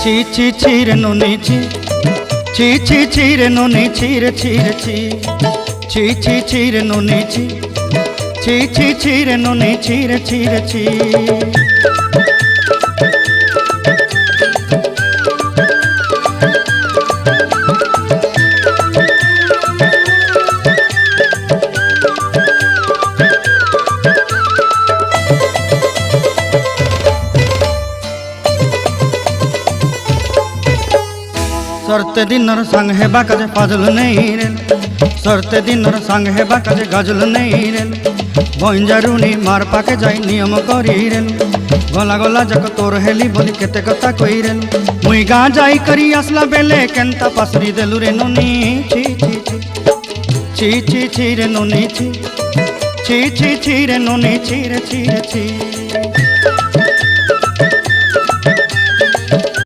ছি ছি ছি রে নুনি ছি, ছি ছি ছি রে নুনি ছি রে ছি রে ছি, ছি ছি ছি রে নুনি ছি, ছি ছি ছি রে নুনি ছি রে ছি রে ছি। सरते दिनर संग हेबा काजे फाजल नहीं रेल, सरते दिनर संग हेबा काजे गजल नहीं रेल, बंजारुनी मार पाके जाई नियम करी रेल, गला गला जक तोर हेली बोली केते कथा कई रेल, मुई गा जाई करी असला बेले केंता पासरी देलु रे नुनी छी छी छी, छी छी छी रे नुनी छी, छी छी छी रे नुनी छी रे छी रे छी।